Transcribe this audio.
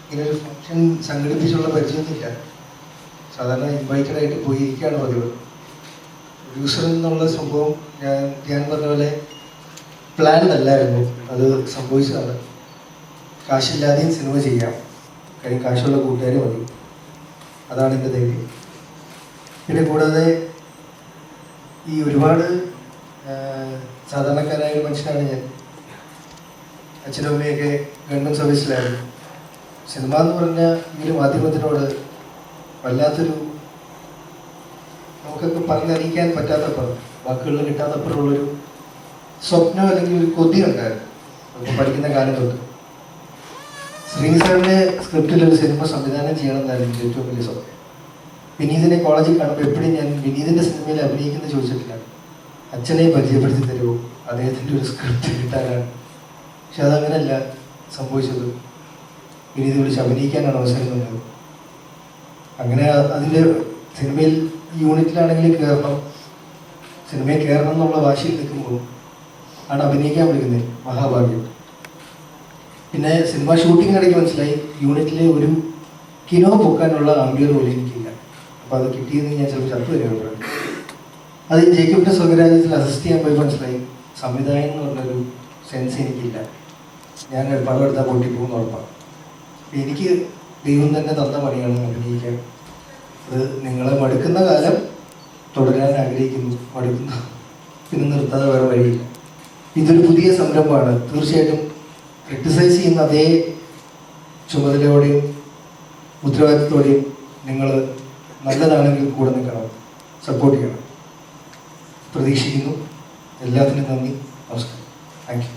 ഇങ്ങനൊരു ഫംഗ്ഷൻ സംഘടിപ്പിച്ചുള്ള പരിചയമൊന്നുമില്ല. സാധാരണ ഇൻവൈറ്റഡ് ആയിട്ട് പോയിരിക്കുകയാണ് പതിവ്. പ്രൊഡ്യൂസർ എന്നുള്ള സംഭവം ഞാൻ പറഞ്ഞ പോലെ പ്ലാൻഡ് അല്ലായിരുന്നു, അത് സംഭവിച്ചതാണ്. കാശില്ലാതെയും സിനിമ ചെയ്യാം, കാര്യം കാശുള്ള കൂട്ടുകാർ മതി, അതാണ് എൻ്റെ ധൈര്യം. പിന്നെ കൂടാതെ ഈ ഒരുപാട് സാധാരണക്കാരായ ഒരു മനുഷ്യനാണ് ഞാൻ. അച്ഛനും അമ്മയൊക്കെ ഗവൺമെൻറ് സർവീസിലായിരുന്നു. സിനിമ എന്ന് പറഞ്ഞാൽ ഈ ഒരു മാധ്യമത്തിനോട് വല്ലാത്തൊരു, നമുക്കൊക്കെ പറഞ്ഞറിയിക്കാൻ പറ്റാത്തപ്പുറം, വാക്കുകളിൽ കിട്ടാത്തപ്പുറമുള്ളൊരു സ്വപ്നം അല്ലെങ്കിൽ ഒരു കൊതി ഉണ്ടായിരുന്നു നമുക്ക് പഠിക്കുന്ന കാലം തൊട്ട്. ശ്രീനിസാറിൻ്റെ സ്ക്രിപ്റ്റിൽ ഒരു സിനിമ സംവിധാനം ചെയ്യണമെന്നായിരുന്നു ഏറ്റവും വലിയ സ്വപ്നം. വിനീതിനെ കോളേജിൽ കാണുമ്പോൾ എപ്പോഴും ഞാൻ വിനീതിൻ്റെ സിനിമയിൽ അഭിനയിക്കുന്നത് ചോദിച്ചിട്ടില്ല, അച്ഛനെ പരിചയപ്പെടുത്തി തരുമോ, അദ്ദേഹത്തിൻ്റെ ഒരു സ്ക്രിപ്റ്റ് കിട്ടാനാണ്. പക്ഷെ അതങ്ങനെയല്ല സംഭവിച്ചത്. വിനീത് വിളിച്ച് അഭിനയിക്കാനാണ് അവസരം തന്നത്. അങ്ങനെ അതിൻ്റെ സിനിമയിൽ യൂണിറ്റിലാണെങ്കിൽ സിനിമയിൽ കയറണം എന്നുള്ള വാശിയിൽ നിൽക്കുമ്പോൾ ആണ് അഭിനയിക്കാൻ വിളിക്കുന്നത്. മഹാഭാഗ്യം. പിന്നെ സിനിമ ഷൂട്ടിങ്ങിനിടയ്ക്ക് മനസ്സിലായി യൂണിറ്റിലെ ഒരു കിനോ പൊക്കാനുള്ള ആംബിയർ പോലും എനിക്കില്ല. അപ്പോൾ അത് കിട്ടിയെന്ന് ഞാൻ ചിലപ്പോൾ ചത്തു വരികയാണ്. അത് ജേക്കബിൻ്റെ സ്വകരാജ്യത്തിൽ അസിസ്റ്റ് ചെയ്യാൻ പോയി മനസ്സിലായി സംവിധായകൻ എന്ന് പറഞ്ഞൊരു സെൻസ് എനിക്കില്ല. ഞാൻ പടം എടുത്താൽ പൊട്ടിപ്പോകുന്ന ഉറപ്പാണ്. എനിക്ക് ദൈവം തന്നെ തന്ന പണിയാണ് അഭിനയിക്കാൻ. അത് നിങ്ങളെ മടുക്കുന്ന കാലം തുടരാൻ ആഗ്രഹിക്കുന്നു, മടുക്കുന്ന പിന്നെ നിർത്താതെ വേറെ വഴിയില്ല. ഇതൊരു പുതിയ സംരംഭമാണ്. തീർച്ചയായിട്ടും ക്രിട്ടിസൈസ് ചെയ്യുന്ന അതേ ചുമതലയോടെയും ഉത്തരവാദിത്തത്തോടെയും നിങ്ങൾ നല്ലതാണെങ്കിൽ കൂടെ നിൽക്കണം, സപ്പോർട്ട് ചെയ്യണം. പ്രതീക്ഷിക്കുന്നു. എല്ലാത്തിനും നന്ദി, നമസ്കാരം, താങ്ക് യു.